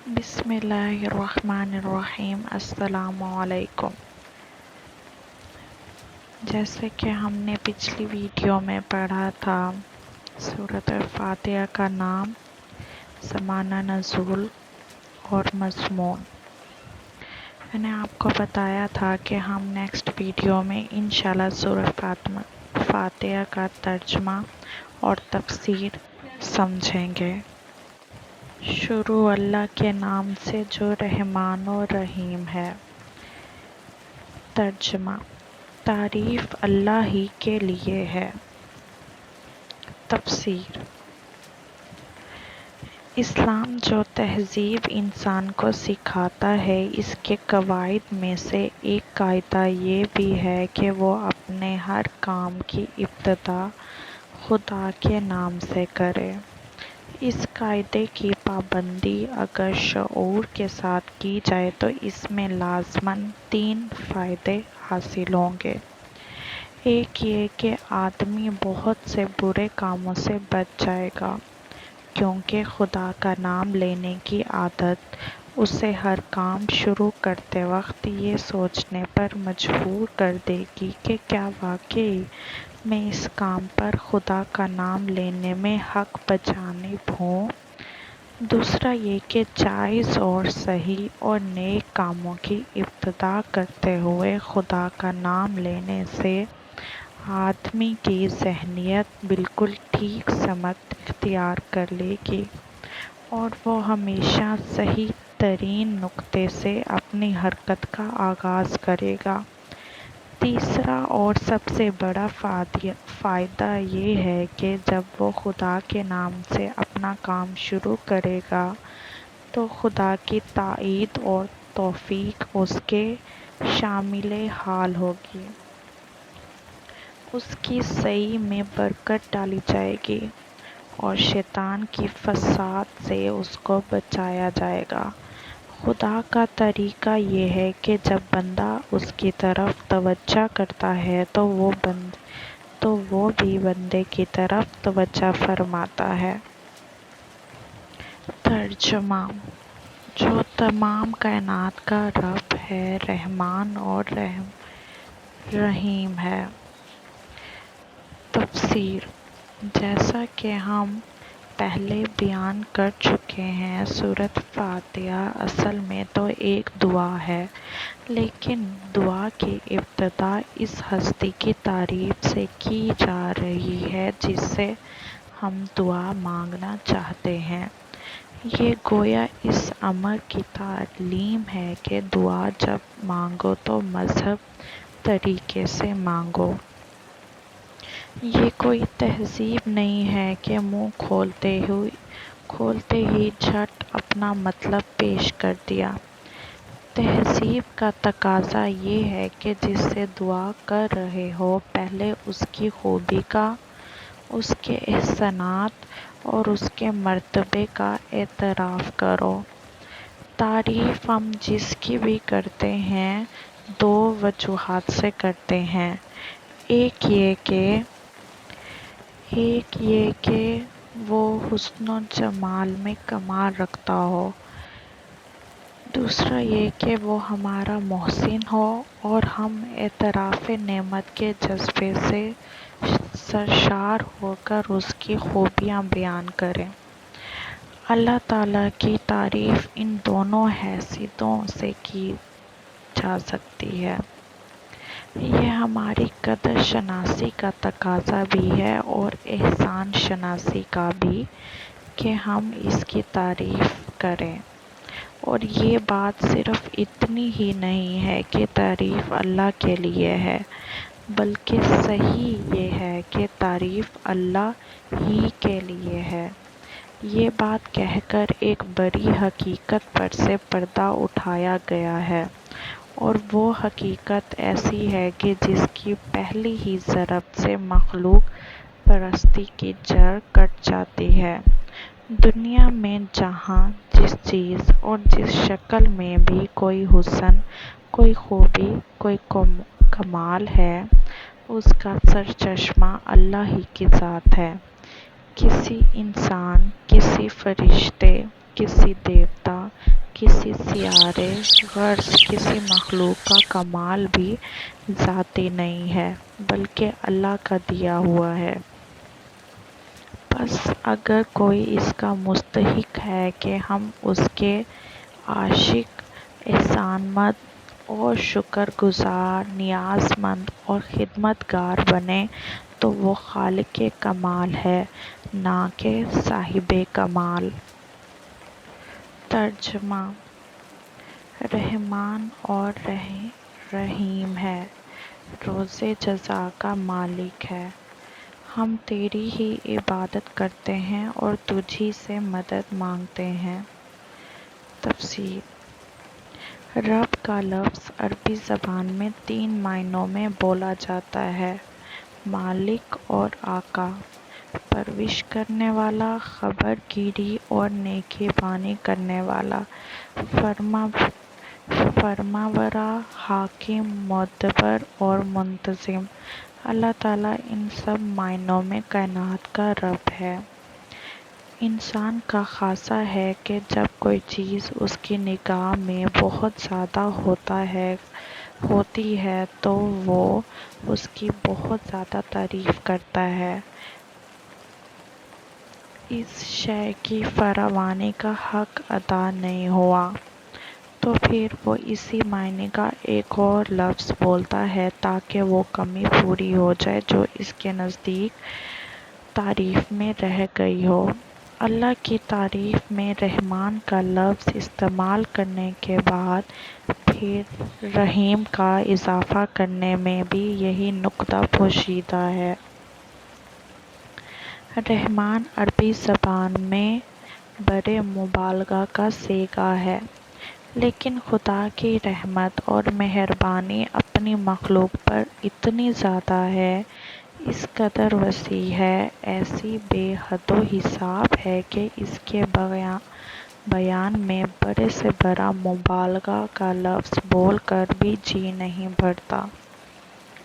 بسم اللہ الرحمن الرحیم۔ السلام علیکم۔ جیسے کہ ہم نے پچھلی ویڈیو میں پڑھا تھا سورۃ الفاتحہ کا نام، زمانہ نزول اور مضمون، میں نے آپ کو بتایا تھا کہ ہم نیکسٹ ویڈیو میں انشاءاللہ سورۃ فاتحہ کا ترجمہ اور تفسیر سمجھیں گے۔ شروع اللہ کے نام سے جو رحمان و رحیم ہے۔ ترجمہ: تعریف اللہ ہی کے لیے ہے۔ تفسیر: اسلام جو تہذیب انسان کو سکھاتا ہے، اس کے قواعد میں سے ایک قاعدہ یہ بھی ہے کہ وہ اپنے ہر کام کی ابتدا خدا کے نام سے کرے۔ اس قاعدے کی پابندی اگر شعور کے ساتھ کی جائے تو اس میں لازماً 3 فائدے حاصل ہوں گے۔ ایک یہ کہ آدمی بہت سے برے کاموں سے بچ جائے گا، کیونکہ خدا کا نام لینے کی عادت اسے ہر کام شروع کرتے وقت یہ سوچنے پر مجبور کر دے گی کہ کیا واقعی میں اس کام پر خدا کا نام لینے میں حق بجانب ہوں۔ دوسرا یہ کہ جائز اور صحیح اور نیک کاموں کی ابتدا کرتے ہوئے خدا کا نام لینے سے آدمی کی ذہنیت بالکل ٹھیک سمت اختیار کر لے گی اور وہ ہمیشہ صحیح ترین نقطے سے اپنی حرکت کا آغاز کرے گا۔ تیسرا اور سب سے بڑا فائدہ یہ ہے کہ جب وہ خدا کے نام سے اپنا کام شروع کرے گا تو خدا کی تائید اور توفیق اس کے شامل حال ہوگی، اس کی سعی میں برکت ڈالی جائے گی اور شیطان کی فساد سے اس کو بچایا جائے گا۔ خدا کا طریقہ یہ ہے کہ جب بندہ اس کی طرف توجہ کرتا ہے تو وہ بھی بندے کی طرف توجہ فرماتا ہے۔ ترجمہ: جو تمام کائنات کا رب ہے، رحمان اور رحیم ہے۔ تفسیر: جیسا کہ ہم پہلے بیان کر چکے ہیں، سورۃ فاتحہ اصل میں تو ایک دعا ہے، لیکن دعا کی ابتدا اس ہستی کی تعریف سے کی جا رہی ہے جس سے ہم دعا مانگنا چاہتے ہیں۔ یہ گویا اس امر کی تعلیم ہے کہ دعا جب مانگو تو مذہب طریقے سے مانگو۔ یہ کوئی تہذیب نہیں ہے کہ منہ کھولتے ہی جھٹ اپنا مطلب پیش کر دیا۔ تہذیب کا تقاضا یہ ہے کہ جس سے دعا کر رہے ہو پہلے اس کی خوبی کا، اس کے احسانات اور اس کے مرتبے کا اعتراف کرو۔ تعریف ہم جس کی بھی کرتے ہیں 2 وجوہات سے کرتے ہیں۔ ایک یہ کہ وہ حسن و جمال میں کمال رکھتا ہو، دوسرا یہ کہ وہ ہمارا محسن ہو اور ہم اعتراف نعمت کے جذبے سے سرشار ہو کر اس کی خوبیاں بیان کریں۔ اللہ تعالیٰ کی تعریف ان دونوں حیثیتوں سے کی جا سکتی ہے۔ یہ ہماری قدر شناسی کا تقاضا بھی ہے اور احسان شناسی کا بھی کہ ہم اس کی تعریف کریں۔ اور یہ بات صرف اتنی ہی نہیں ہے کہ تعریف اللہ کے لیے ہے، بلکہ صحیح یہ ہے کہ تعریف اللہ ہی کے لیے ہے۔ یہ بات کہہ کر ایک بڑی حقیقت پر سے پردہ اٹھایا گیا ہے، اور وہ حقیقت ایسی ہے کہ جس کی پہلی ہی ضرب سے مخلوق پرستی کی جڑ کٹ جاتی ہے۔ دنیا میں جہاں جس چیز اور جس شکل میں بھی کوئی حسن، کوئی خوبی، کوئی کمال ہے، اس کا سرچشمہ اللہ ہی کی ذات ہے۔ کسی انسان، کسی فرشتے، کسی دیوتا کسی سیارے غرض کسی مخلوق کا کمال بھی ذاتی نہیں ہے بلکہ اللہ کا دیا ہوا ہے۔ پس اگر کوئی اس کا مستحق ہے کہ ہم اس کے عاشق، احسان مند اور شکر گزار، نیاز مند اور خدمت گار بنیں تو وہ خالق کمال ہے، نہ کہ صاحب کمال۔ ترجمہ: رحمن اور رحیم ہے، روز جزا کا مالک ہے۔ ہم تیری ہی عبادت کرتے ہیں اور تجھی سے مدد مانگتے ہیں۔ تفسیر: رب کا لفظ عربی زبان میں 3 معنوں میں بولا جاتا ہے: مالک اور آقا، پرورش کرنے والا، خبر گیری اور نیکی بانی کرنے والا، فرمانبر، حاکم، معتبر اور منتظم۔ اللہ تعالیٰ ان سب معنوں میں کائنات کا رب ہے۔ انسان کا خاصہ ہے کہ جب کوئی چیز اس کی نگاہ میں بہت زیادہ ہوتی ہے تو وہ اس کی بہت زیادہ تعریف کرتا ہے۔ اس شے کی فراوانی کا حق ادا نہیں ہوا تو پھر وہ اسی معنی کا ایک اور لفظ بولتا ہے تاکہ وہ کمی پوری ہو جائے جو اس کے نزدیک تعریف میں رہ گئی ہو۔ اللہ کی تعریف میں رحمن کا لفظ استعمال کرنے کے بعد پھر رحیم کا اضافہ کرنے میں بھی یہی نکتہ پوشیدہ ہے۔ رحمن عربی زبان میں برے مبالغہ کا صیغہ ہے، لیکن خدا کی رحمت اور مہربانی اپنی مخلوق پر اتنی زیادہ ہے، اس قدر وسیع ہے، ایسی بے حد و حساب ہے کہ اس کے بیان میں بڑے سے بڑا مبالغہ کا لفظ بول کر بھی جی نہیں بھرتا۔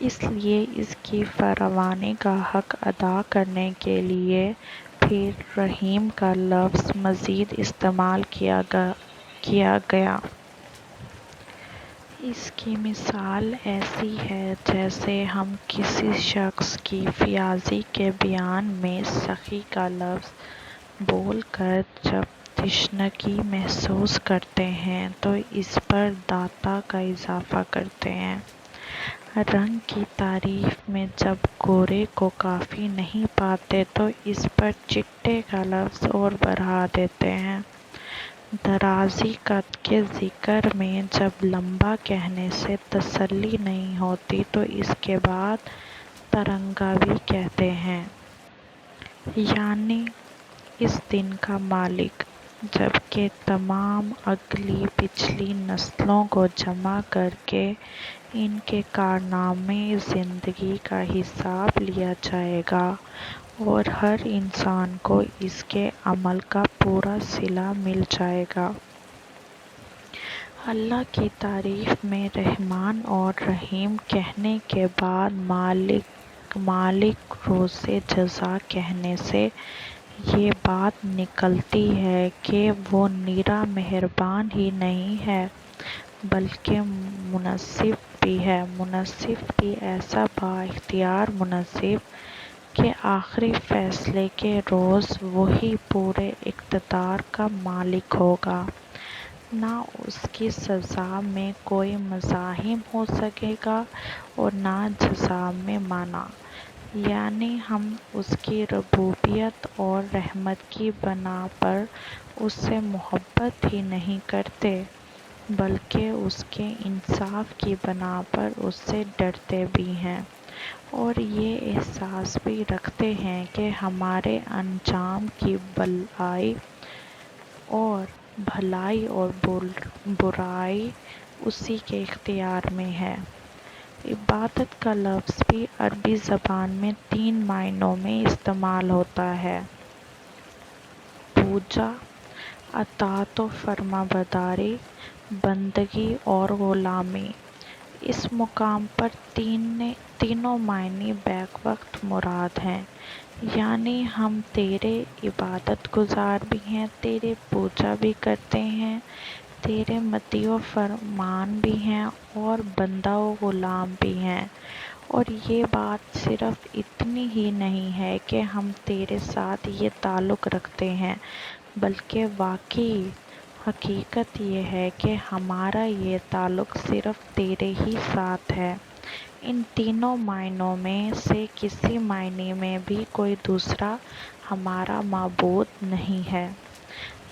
اس لیے اس کی فراوانی کا حق ادا کرنے کے لیے پھر رحیم کا لفظ مزید استعمال کیا گیا۔ اس کی مثال ایسی ہے جیسے ہم کسی شخص کی فیاضی کے بیان میں سخی کا لفظ بول کر جب تشنگی محسوس کرتے ہیں تو اس پر داتا کا اضافہ کرتے ہیں۔ رنگ کی تعریف میں جب گورے کو کافی نہیں پاتے تو اس پر چٹے کا لفظ اور بڑھا دیتے ہیں۔ درازی قد کے ذکر میں جب لمبا کہنے سے تسلی نہیں ہوتی تو اس کے بعد ترنگا بھی کہتے ہیں، یعنی اس دن کا مالک، جبکہ تمام اگلی پچھلی نسلوں کو جمع کر کے ان کے کارنامے زندگی کا حساب لیا جائے گا اور ہر انسان کو اس کے عمل کا پورا صلہ مل جائے گا۔ اللہ کی تعریف میں رحمن اور رحیم کہنے کے بعد مالک روز جزا کہنے سے یہ بات نکلتی ہے کہ وہ نرا مہربان ہی نہیں ہے بلکہ منصف بھی ہے، منصف بھی ایسا با اختیار منصف کہ آخری فیصلے کے روز وہی پورے اقتدار کا مالک ہوگا، نہ اس کی سزا میں کوئی مزاحم ہو سکے گا اور نہ جزا میں منع۔ یعنی ہم اس کی ربوبیت اور رحمت کی بنا پر اس سے محبت ہی نہیں کرتے بلکہ اس کے انصاف کی بنا پر اس سے ڈرتے بھی ہیں اور یہ احساس بھی رکھتے ہیں کہ ہمارے انجام کی بھلائی اور برائی اسی کے اختیار میں ہے۔ عبادت کا لفظ بھی عربی زبان میں 3 معنوں میں استعمال ہوتا ہے: پوجا، اطاعت و فرمانبرداری، بندگی اور غلامی۔ اس مقام پر تینوں معنی بیک وقت مراد ہیں، یعنی ہم تیرے عبادت گزار بھی ہیں، تیری پوجا بھی کرتے ہیں، تیرے مطیع و فرمان بھی ہیں اور بندہ و غلام بھی ہیں، اور یہ بات صرف اتنی ہی نہیں ہے کہ ہم تیرے ساتھ یہ تعلق رکھتے ہیں، بلکہ واقعی حقیقت یہ ہے کہ ہمارا یہ تعلق صرف تیرے ہی ساتھ ہے، ان تینوں معنوں میں سے کسی معنی میں بھی کوئی دوسرا ہمارا معبود نہیں ہے۔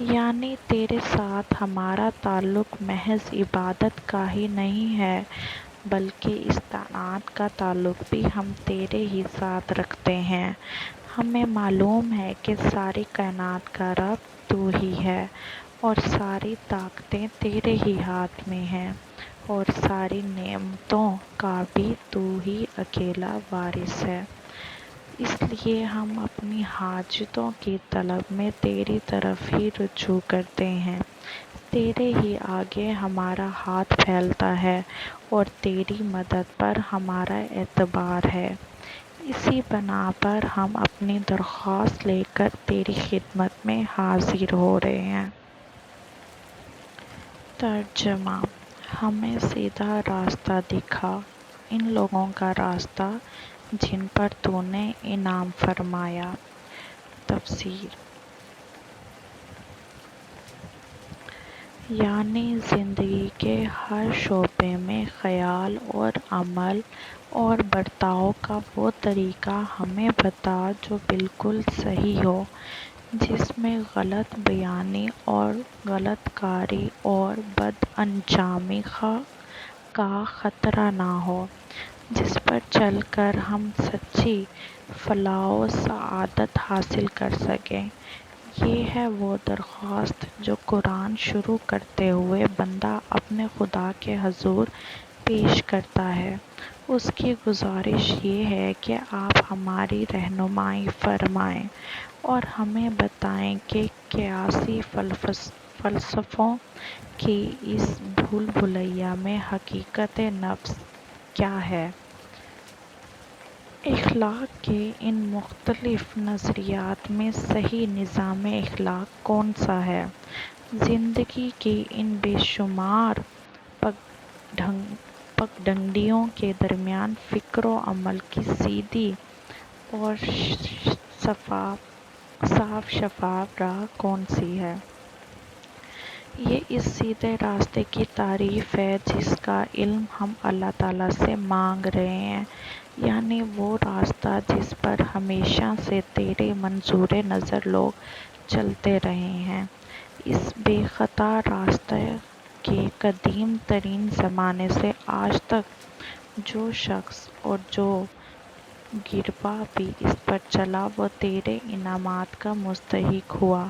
یعنی تیرے ساتھ ہمارا تعلق محض عبادت کا ہی نہیں ہے، بلکہ استعانت کا تعلق بھی ہم تیرے ہی ساتھ رکھتے ہیں۔ ہمیں معلوم ہے کہ ساری کائنات کا رب تو ہی ہے، اور ساری طاقتیں تیرے ہی ہاتھ میں ہیں، اور ساری نعمتوں کا بھی تو ہی اکیلا وارث ہے۔ اس لیے ہم اپنی حاجتوں کی طلب میں تیری طرف ہی رجوع کرتے ہیں، تیرے ہی آگے ہمارا ہاتھ پھیلتا ہے، اور تیری مدد پر ہمارا اعتبار ہے۔ اسی بنا پر ہم اپنی درخواست لے کر تیری خدمت میں حاضر ہو رہے ہیں۔ ترجمہ: ہمیں سیدھا راستہ دکھا، ان لوگوں کا راستہ جن پر تو نے انعام فرمایا۔ تفسیر: یعنی زندگی کے ہر شعبے میں خیال اور عمل اور برتاؤ کا وہ طریقہ ہمیں بتا جو بالکل صحیح ہو، جس میں غلط بیانی اور غلط کاری اور بد انجامی کا خطرہ نہ ہو، جس پر چل کر ہم سچی فلاح و سعادت حاصل کر سکیں۔ یہ ہے وہ درخواست جو قرآن شروع کرتے ہوئے بندہ اپنے خدا کے حضور پیش کرتا ہے۔ اس کی گزارش یہ ہے کہ آپ ہماری رہنمائی فرمائیں اور ہمیں بتائیں کہ قیاسی فلسفوں کی اس بھول بھلیا میں حقیقت نفس کیا ہے۔ اخلاق کے ان مختلف نظریات میں صحیح نظام اخلاق کون سا ہے؟ زندگی کی ان بے شمار پگڈنڈیوں کے درمیان فکر و عمل کی سیدھی اور صاف شفاف راہ کون سی ہے؟ یہ اس سیدھے راستے کی تعریف ہے جس کا علم ہم اللہ تعالیٰ سے مانگ رہے ہیں، یعنی وہ راستہ جس پر ہمیشہ سے تیرے منظور نظر لوگ چلتے رہے ہیں۔ اس بے خطا راستے کے قدیم ترین زمانے سے آج تک جو شخص اور جو گروہ بھی اس پر چلا وہ تیرے انعامات کا مستحق ہوا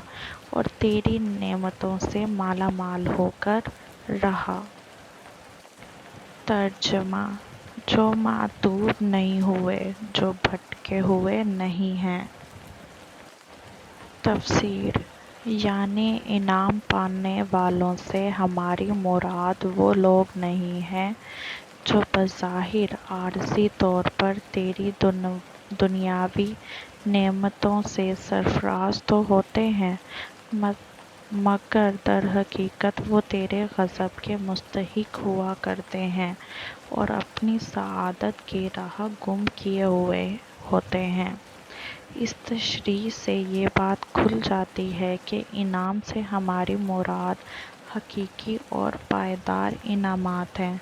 اور تیری نعمتوں سے مالا مال ہو کر رہا۔ ترجمہ: جو معذور نہیں ہوئے، جو بھٹکے ہوئے نہیں ہیں۔ تفسیر: یعنی انعام پانے والوں سے ہماری مراد وہ لوگ نہیں ہیں جو بظاہر عارضی طور پر تیری دنیاوی نعمتوں سے سرفراز تو ہوتے ہیں، مگر در حقیقت وہ تیرے غضب کے مستحق ہوا کرتے ہیں اور اپنی سعادت کی راہ گم کیے ہوئے ہوتے ہیں۔ اس تشریح سے یہ بات کھل جاتی ہے کہ انعام سے ہماری مراد حقیقی اور پائیدار انعامات ہیں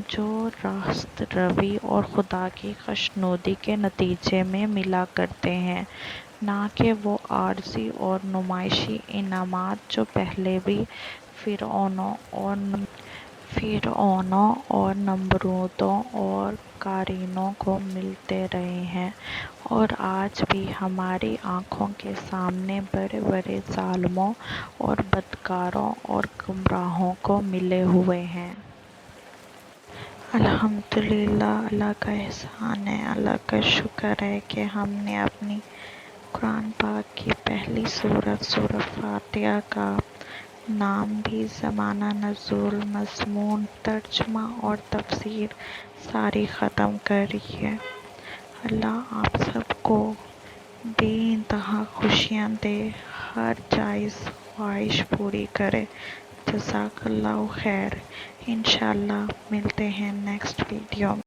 جو راست روی اور خدا کی خوشنودی کے نتیجے میں ملا کرتے ہیں، نہ کہ وہ عارضی اور نمائشی انعامات جو پہلے بھی فرعونوں اور نمرودوں اور قارونوں کو ملتے رہے ہیں اور آج بھی ہماری آنکھوں کے سامنے بڑے بڑے ظالموں اور بدکاروں اور گمراہوں کو ملے ہوئے ہیں۔ الحمدللہ، اللہ کا احسان ہے، اللہ کا شکر ہے کہ ہم نے اپنی قرآن پاک کی پہلی سورت فاتحہ کا نام بھی، زمانہ نزول، مضمون، ترجمہ اور تفسیر ساری ختم کر لی ہے۔ اللہ آپ سب کو بے انتہا خوشیاں دے، ہر جائز خواہش پوری کرے۔ جزاک اللہ خیر. انشاءاللہ ملتے ہیں نیکسٹ ویڈیو میں.